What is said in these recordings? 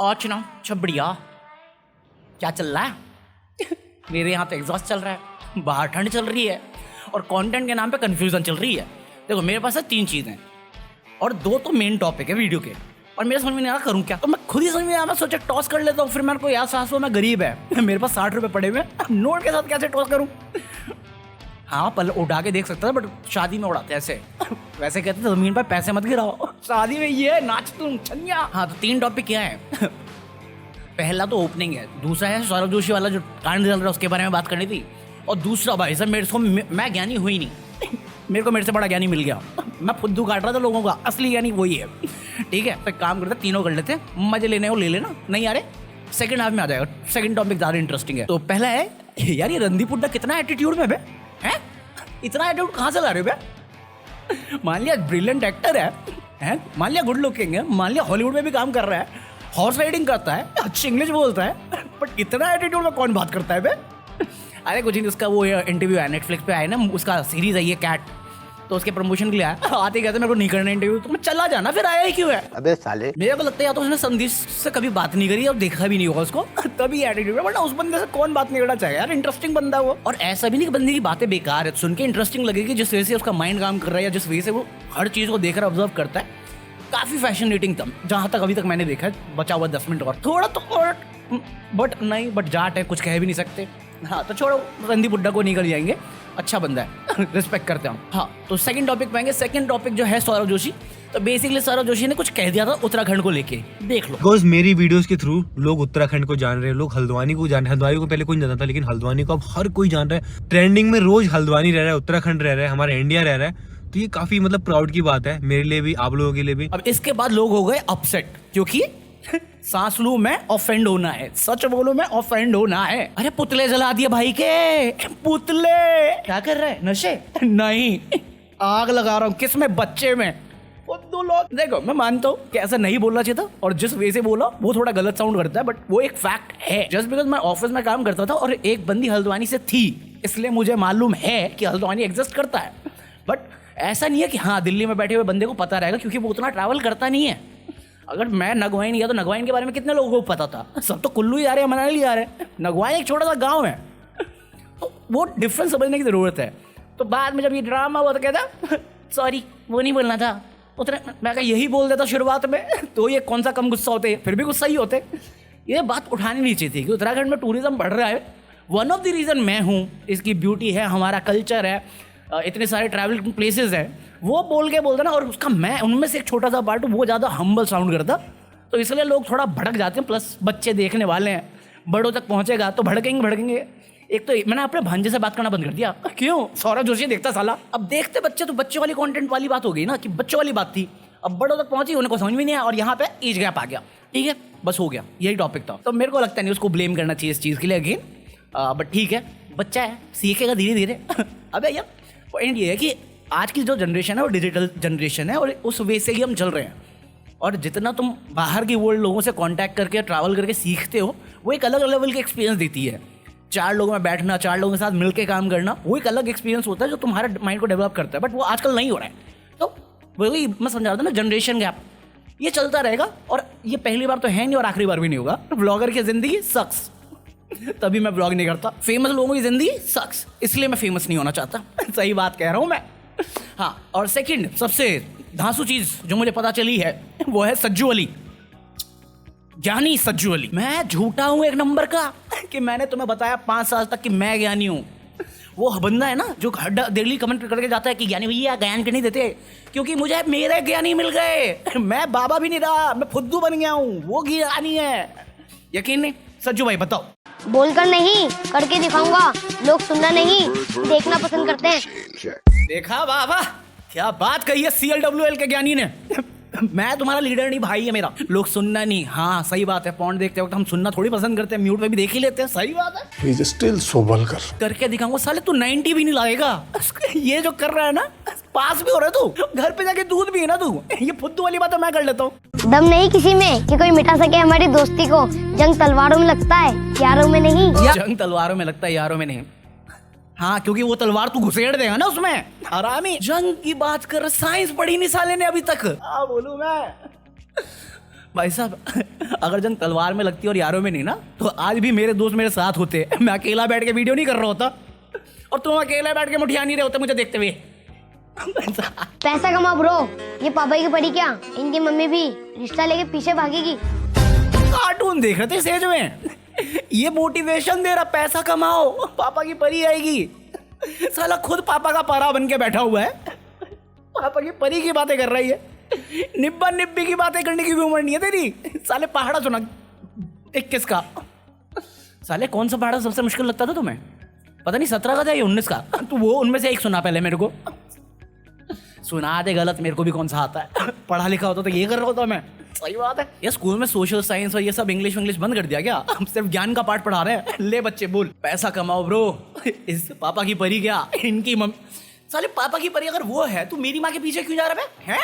और सुनाओ, सब बढ़िया। क्या चल रहा है? मेरे यहाँ तो एग्जॉस्ट चल रहा है, बाहर ठंड चल रही है और कंटेंट के नाम पे कंफ्यूजन चल रही है। देखो मेरे पास है 3 चीज़ें और 2 तो मेन टॉपिक है वीडियो के, और मेरे समझ में नहीं आ रहा करूँ क्या। तो मैं खुद ही समझ में नहीं आ रहा, सोचा टॉस कर लेता हूँ। फिर मेरे को याद साहस हुआ मैं गरीब है, मेरे पास 60 रुपये पड़े हुए, नोट के साथ कैसे टॉस करूँ। हाँ पल उड़ा के देख सकता था, बट शादी में उड़ाते ऐसे। वैसे कहते थे जमीन पर पैसे मत गिराओ, शादी में ये नाच तुम छनिया। हाँ तो 3 टॉपिक क्या है। पहला तो ओपनिंग है, दूसरा है सौरभ जोशी वाला जो कांड चल रहा है उसके बारे में बात करनी थी, और दूसरा भाई साहब मेरे को मैं ज्ञानी हुई नहीं, मेरे से बड़ा ज्ञानी मिल गया। मैं फुद्दू काट रहा था लोगों का, असली ज्ञानी वही है। ठीक है तो काम करते तीनों कर लेते हैं, मजे लेने वो ले लेना, नहीं आ रहे सेकंड हाफ में आ जाएगा। सेकंड टॉपिक ज़्यादा इंटरेस्टिंग है। तो पहला है यार ये रणदीप हुड्डा कितना एटीट्यूड में है, इतना एटीट्यूड कहाँ से ला रहे हो बे? मान लिया ब्रिलियंट एक्टर है, मान लिया गुड लुकिंग है, मान लिया हॉलीवुड में भी काम कर रहा है, हॉर्स राइडिंग करता है, अच्छी इंग्लिश बोलता है, बट इतना एटीट्यूड में कौन बात करता है बे? अरे कुछ नहीं, उसका वो इंटरव्यू है नेटफ्लिक्स पे आया ना, उसका सीरीज है ये कैट, तो उसके प्रमोशन के लिए आया। आते कहते मेरे को नहीं करना इंटरव्यू, तो मैं चला जाना, फिर आया ही क्यों है? अबे साले, मेरे को लगता है या तो उसने संदीप से कभी बात नहीं करी और देखा भी नहीं होगा उसको, तभी एटीट्यूड है, वरना उस बंदे से कौन बात नहीं करना चाहिए यार, इंटरेस्टिंग बंदा है वो। और ऐसा भी नहीं कि बंदे की बातें बेकार है, सुन के इंटरेस्टिंग लगेगी, जिस वजह से उसका माइंड काम कर रहा है या जिस वजह से वो हर चीज़ को देख रहा ऑब्जर्व करता है। काफ़ी फैसिनेटिंग था जहाँ तक अभी तक मैंने देखा है। बचा हुआ 10 मिनट और थोड़ा तो और, बट नहीं, बट जाट है, कुछ कह भी नहीं सकते। हाँ तो छोड़ो, रणदीप हुड्डा को नहीं कर जाएंगे, अच्छा बंदा है, रिस्पेक्ट करते हैं हम। हाँ तो सेकंड टॉपिक पे आएंगे। सेकंड टॉपिक जो है सौरभ जोशी। तो बेसिकली सौरभ जोशी ने कुछ कह दिया था उत्तराखंड को लेके, देख लो। बिकॉज मेरी वीडियोस के थ्रू लोग उत्तराखंड को जान रहे हैं, लोग हल्द्वानी को जान रहे हैं। हल्द्वानी को पहले कोई नहीं जानता था, लेकिन हल्द्वानी को अब हर कोई जान रहा है। ट्रेंडिंग में रोज हल्द्वानी रह रहा है, उत्तराखंड रह रहा है, हमारा इंडिया रह रहा है। तो ये काफी मतलब प्राउड की बात है मेरे लिए भी, आप लोगों के लिए भी। अब इसके बाद लोग हो गए अपसेट, क्योंकि सांस लूं मैं ऑफेंड होना है, सच बोलो मैं ऑफेंड होना है। अरे पुतले जला दिए भाई के, पुतले क्या कर रहे हैं, नशे? नहीं, आग लगा रहा हूँ, किस में? बच्चे में। वो 2 लोग देखो, मैं मानता हूँ कि ऐसा नहीं बोलना चाहिए था, और जिस वे से बोला वो थोड़ा गलत साउंड करता है, बट वो एक फैक्ट है। जस्ट बिकॉज मैं ऑफिस में काम करता था और एक बंदी हल्द्वानी से थी, इसलिए मुझे मालूम है कि हल्द्वानी एग्जिस्ट करता है। बट ऐसा नहीं है कि हाँ दिल्ली में बैठे हुए बंदे को पता रहेगा, क्योंकि वो उतना ट्रैवल करता नहीं है। अगर मैं नगवाइन गया तो नगवाइन के बारे में कितने लोगों को पता था? सब तो कुल्लू ही आ रहे हैं, मनाली जा रहे हैं। नगवाइन एक छोटा सा गांव है, तो वो डिफरेंस समझने की ज़रूरत है। तो बाद में जब ये ड्रामा हुआ तो कहता सॉरी वो नहीं बोलना था, उतने मैं कहा यही बोल देता शुरुआत में, तो ये कौन सा कम गुस्सा होते, फिर भी गुस्सा ही होते। ये बात उठानी नहीं चाहिए थी कि उत्तराखंड में टूरिज्म बढ़ रहा है। वन ऑफ द रीज़न मैं हूँ, इसकी ब्यूटी है, हमारा कल्चर है, इतने सारे ट्रैवल प्लेसेस हैं। वो बोल के बोलता ना, और उसका मैं उनमें से एक छोटा सा पार्ट, वो ज़्यादा हम्बल साउंड करता, तो इसलिए लोग थोड़ा भड़क जाते हैं। प्लस बच्चे देखने वाले हैं, बड़ों तक पहुंचेगा तो भड़केंगे। एक तो मैंने अपने भांजे से बात करना बंद कर दिया। क्यों? सौरभ जोशी देखता साला। अब देखते बच्चे तो बच्चों वाली कंटेंट वाली बात हो गई ना, कि बच्चों वाली बात थी, अब बड़ों तक पहुंची, उनको समझ में नहीं आया, और यहाँ पे एज गैप आ गया। ठीक है, बस हो गया, यही टॉपिक था। तो मेरे को लगता नहीं उसको ब्लेम करना चाहिए इस चीज़ के लिए अगेन, बट ठीक है, बच्चा है, सीखेगा धीरे धीरे। अबे यार पॉइंट ये है कि आज की जो जनरेशन है वो डिजिटल जनरेशन है, और उस वे से ही हम चल रहे हैं। और जितना तुम बाहर की वर्ल्ड लोगों से कांटेक्ट करके ट्रैवल करके सीखते हो, वो एक अलग लेवल की एक्सपीरियंस देती है। 4 लोगों में बैठना, 4 लोगों के साथ मिलकर काम करना, वो एक अलग एक्सपीरियंस होता है जो तुम्हारे माइंड को डेवलप करता है, बट वो आजकल नहीं हो रहा है। तो वही मैं समझा रहा था ना, जनरेशन गैप ये चलता रहेगा, और ये पहली बार तो है नहीं और आखिरी बार भी नहीं होगा। ब्लॉगर की जिंदगी सक्स, तभी मैं ब्लॉग नहीं करता। फेमस लोगों की जिंदगी सक्स, इसलिए मैं फेमस नहीं होना चाहता। सही बात कह रहा हूँ मैं। हाँ, और सेकंड सबसे धांसू चीज जो मुझे पता चली है वो है सज्जू अली, ज्ञानी सज्जू अली। मैं झूठा हूँ एक नंबर का कि मैंने तुम्हें बताया 5 साल तक कि मैं ज्ञानी हूँ। वो बंदा है ना जो डेली कमेंट करके जाता है कि ज्ञानी भैया ज्ञान के नहीं देते, क्योंकि मुझे मेरे ज्ञानी मिल गए। मैं बाबा भी नहीं रहा, मैं फुद्दू बन गया हूँ, वो ज्ञानी है। यकीन नहीं? सज्जू भाई बताओ। बोलकर नहीं, करके दिखाऊंगा। लोग सुनना नहीं, देखना पसंद करते हैं। देखा, वाह वाह, क्या बात कही है CLWL के ज्ञानी ने। मैं तुम्हारा लीडर नहीं, भाई है मेरा। लोग सुनना नहीं, हाँ सही बात है। पॉन्ड देखते वक्त हम सुनना थोड़ी पसंद करते हैं, म्यूट पे भी देख ही लेते हैं, सही बात है। he is still so vulgar. करके दिखाऊंगा। साले तू 90 भी नहीं लाएगा। ये जो कर रहा है ना, पास भी हो रहा है तू, घर पे जाके दूध भी है ना तू। ये फुद्दू वाली बात मैं कर लेता हूँ। दम नहीं किसी में कि कोई मिटा सके हमारी दोस्ती को। जंग तलवारों में लगता है, यारों में नहीं। जंग तलवारों में लगता है, यारों में नहीं। हाँ, क्योंकि वो तलवार तू घुसेड़ देगा ना उसमें। हरामी जंग की बात कर, साइंस पढ़ी नहीं साले ने अभी तक। बोलूं मैं। भाई साहब अगर जंग तलवार में लगती और यारों में नहीं ना, तो आज भी मेरे दोस्त मेरे साथ होते। मैं अकेला बैठ के वीडियो नहीं कर रहा होता और तुम अकेले बैठ के मुठिया नहीं रहे होते मुझे देखते हुए। पैसा कमा ब्रो, ये पापा की पड़ी क्या? इनकी मम्मी भी रिश्ता लेके पीछे भागेगी। कार्टून देख रहे थे सेज में, ये मोटिवेशन दे रहा पैसा कमाओ पापा की परी आएगी। साला खुद पापा का परा बन के बैठा हुआ है, पापा की परी की बातें कर रही है। निब्बा निब्बी की बातें करने की भी उम्र नहीं है तेरी। साले पहाड़ा सुना 21 का। साले कौन सा पहाड़ा सबसे मुश्किल लगता था तुम्हें? पता नहीं 17 का था या 19 का। तू वो उनमें से एक सुना पहले मेरे को। सुना दे गलत, मेरे को भी कौन सा आता है। पढ़ा लिखा होता तो ये कर रहा होता मैं। सही बात है। ये स्कूल में सोशल साइंस और ये सब इंग्लिश बंद कर दिया क्या? हम सिर्फ ज्ञान का पाठ पढ़ा रहे हैं। ले बच्चे बोल पैसा कमाओ ब्रो। इस पापा की परी क्या, इनकी मम्मी। साले पापा की परी अगर वो है तो मेरी माँ के पीछे क्यों जा रहा है?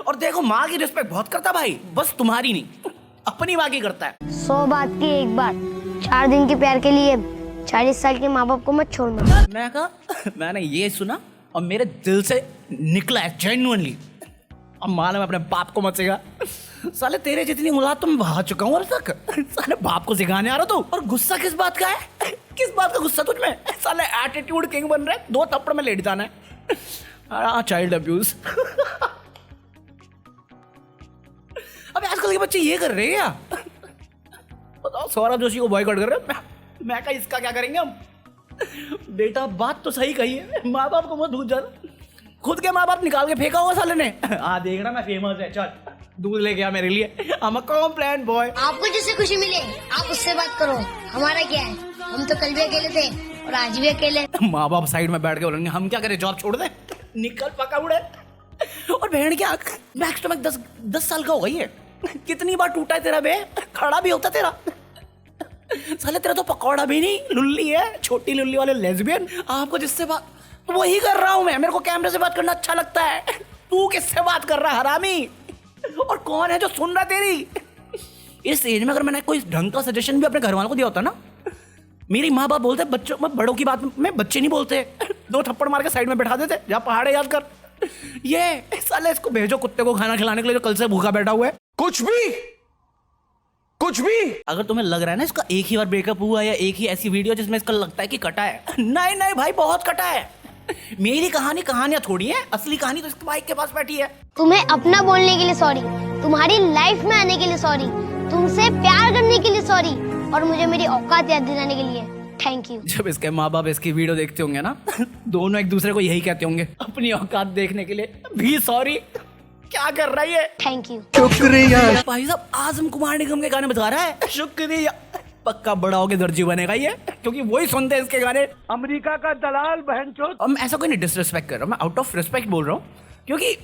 और देखो माँ की रिस्पेक्ट बहुत करता भाई, बस तुम्हारी नहीं अपनी माँ की करता है। 100 बात की एक बात, 4 दिन के प्यार के लिए 40 साल के माँ बाप को मत छोड़ना। मैं कहा मैंने ये सुना और मेरे दिल से निकला है जेन्युइनली। अब माना मैं अपने बाप को मत सिखा। साले तेरे जितनी औलाद तो मैं बहा चुका हूँ अभी तक। साले बाप को सिखाने आ रहा तू। और गुस्सा किस बात का है? किस बात का गुस्सा तुझ में? साले एटीट्यूड किंग बन रहे, 2 थप्पड़ में लेट जाना है। Child abuse. अबे आजकल के बच्चे ये कर रहे हैं क्या? बताओ सौरभ जोशी को बॉयकॉट कर रहे हैं। मैं कहा इसका क्या करेंगे हम? बेटा बात तो सही कही है, माँ बाप को मत दूध जाना। खुद के माँ बाप निकाल के फेंका होगा साले ने। देख रहा मैं फेमस है, चल दूध ले गया मेरे लिए। I'm a complaint boy। आपको जिससे खुशी मिले आप उससे बात करो, हमारा क्या है? हम तो कल भी अकेले थे और आज भी अकेले। माँ बाप साइड में बैठ के बोलेंगे हम क्या करें, जॉब छोड़ दे, निकल पका उड़े। और बहन क्या मैक्स टू मैक्स 10 साल का हो गई है। कितनी बार टूटा है तेरा बे, खड़ा भी होता तेरा। साले तेरा तो पकौड़ा भी नहीं, लुल्ली है, छोटी लुल्ली वाले लेस्बियन। आपको जिससे बात तो वही कर रहा हूं मैं। मेरे को कैमरे से बात करना अच्छा लगता है। तू किससे बात कर रहा है हरामी? और कौन है जो सुन रहा तेरी? इस एज में अगर मैंने कोई ढंग का सजेशन भी अपने घर वालों को दिया होता ना, मेरी माँ बाप बोलते बच्चों में बड़ों की बात में बच्चे नहीं बोलते, 2 थप्पड़ मार के साइड में बैठा देते, जा पहाड़े याद कर। ये साले इसको भेजो कुत्ते को खाना खिलाने के लिए जो कल से भूखा बैठा हुआ है। कुछ भी अगर तुम्हें लग रहा है ना इसका एक ही बार ब्रेकअप हुआ या एक ही ऐसी वीडियो जिसमें इसका लगता है कि कटा है, नहीं भाई बहुत कटा है। मेरी कहानियां थोड़ी है, असली कहानी तो इसके बाइक के पास बैठी है। तुम्हें अपना बोलने के लिए सॉरी, तुम्हारी लाइफ में आने के लिए सॉरी, तुमसे प्यार करने के लिए सॉरी और मुझे मेरी औकात याद दिलाने के लिए थैंक यू। जब इसके माँ बाप इसकी वीडियो देखते होंगे ना, दोनों एक दूसरे को यही कहते होंगे अपनी औकात देखने के लिए भी सॉरी। क्या कर रही है? Thank you. शुक्रिया। भाई साहब आजम कुमार निगम के गाने बता रहा है, शुक्रिया। पक्का बड़ा होके दर्जी बनेगा ये, क्योंकि वही सुनते हैं इसके गाने। अमेरिका का दलाल बहनचोद। अब ऐसा कोई नहीं डिसरिस्पेक्ट कर रहा हूँ, मैं आउट ऑफ रिस्पेक्ट बोल रहा हूँ, क्योंकि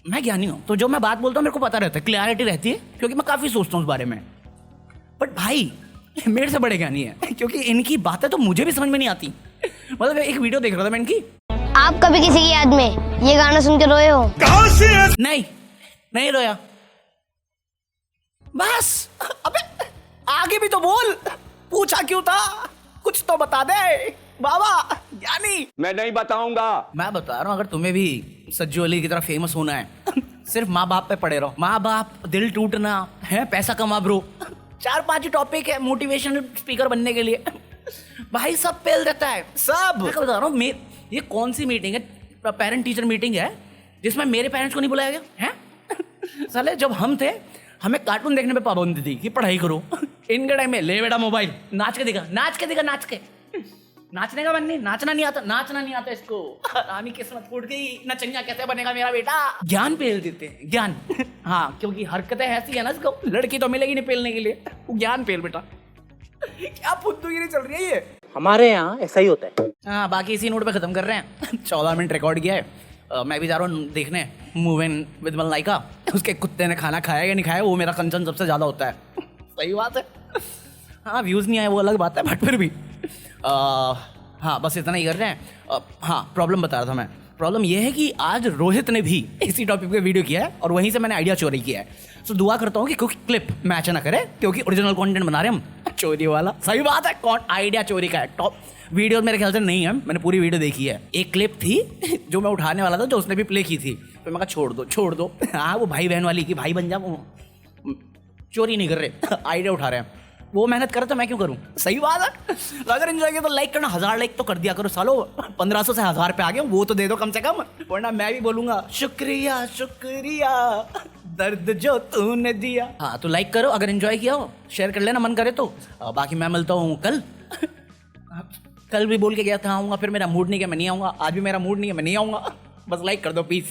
मैं ज्ञानी हूँ तो जो मैं बात बोलता हूँ मेरे को पता रहता है, क्लैरिटी रहती है, क्योंकि मैं काफी सोचता हूँ उस बारे में। बट भाई मेरे से बड़े ज्ञानी है, क्योंकि इनकी बातें तो मुझे भी समझ में नहीं आती। मतलब एक वीडियो देख रहा था मैं इनकी। आप कभी किसी की याद में ये गाना सुन के रोए हो? नहीं रोया। बस अबे आगे भी तो बोल, पूछा क्यों था, कुछ तो बता दे बाबा ज्ञानी। मैं नहीं बताऊंगा। मैं बता रहा हूँ अगर तुम्हें भी सज्जू अली की तरह फेमस होना है, सिर्फ माँ बाप पे पड़े रहो। माँ बाप, दिल टूटना है, पैसा कमा ब्रो, 4-5 ही टॉपिक है मोटिवेशनल स्पीकर बनने के लिए। भाई सब पेल देता है सब। मैं बता रहा हूँ ये कौन सी मीटिंग है, पेरेंट टीचर मीटिंग है जिसमें मेरे पेरेंट्स को नहीं बुलाया गया है? साले जब हम थे हमें कार्टून देखने पे पाबंदी थी कि पढ़ाई करो। इनके टाइम में ले बेटा मोबाइल, नाच के दिखा। नाचने का मन नहीं, नाचना नहीं आता इसको। रानी किस्मत फूट गई, नचनिया कैसे बनेगा मेरा बेटा। ज्ञान पेल देते हैं, ज्ञान। हाँ क्योंकि हरकतें ऐसी है ना, इसको लड़की तो मिलेगी नहीं पेलने के लिए, वो ज्ञान पेल बेटा। क्या फुद्दूगिरी चल रही है ये? हमारे यहाँ ऐसा ही होता है। हाँ बाकी इसी नोट पे खत्म कर रहे हैं। 14 मिनट रिकॉर्ड किया है। मैं भी जा रहा हूँ देखने मूव इन विद मलाइका। उसके कुत्ते ने खाना खाया या नहीं खाया वो मेरा कंसर्न सबसे ज़्यादा होता है। सही बात है। हाँ व्यूज़ नहीं आए वो अलग बात है, बट फिर भी हाँ बस इतना ही कर रहे हैं। हाँ प्रॉब्लम बता रहा था मैं। प्रॉब्लम ये है कि आज रोहित ने भी इसी टॉपिक पे वीडियो किया है और वहीं से मैंने आइडिया चोरी किया है। सो दुआ करता हूँ कि कोई क्लिप मैच ना करे, क्योंकि ओरिजिनल कंटेंट बना रहे हम, चोरी वाला। सही बात है, कौन आइडिया चोरी का है। टॉप वीडियो मेरे ख्याल से नहीं है, मैंने पूरी वीडियो देखी है। एक क्लिप थी जो मैं उठाने वाला था, जो उसने भी प्ले की थी, तो मैं कहा छोड़ दो। हाँ वो भाई बहन वाली की, भाई बन जा, वो चोरी नहीं कर रहे, आइडिया उठा रहे हैं। वो मेहनत करे तो मैं क्यों करूं? सही बात है। अगर एंजॉय किया तो लाइक करना, 1000 लाइक तो कर दिया करो सालो। 1500 से 1000 पे आ गए, वो तो दे दो कम से कम, वरना मैं भी बोलूंगा शुक्रिया शुक्रिया दर्द जो तूने दिया। हाँ तो लाइक करो अगर एंजॉय किया हो, शेयर कर लेना मन करे तो। बाकी मैं मिलता हूँ कल। कल भी बोल के गया था आऊंगा, फिर मेरा मूड नहीं है मैं नहीं आऊंगा। आज भी मेरा मूड नहीं है मैं नहीं आऊंगा। बस लाइक कर दो, पीस।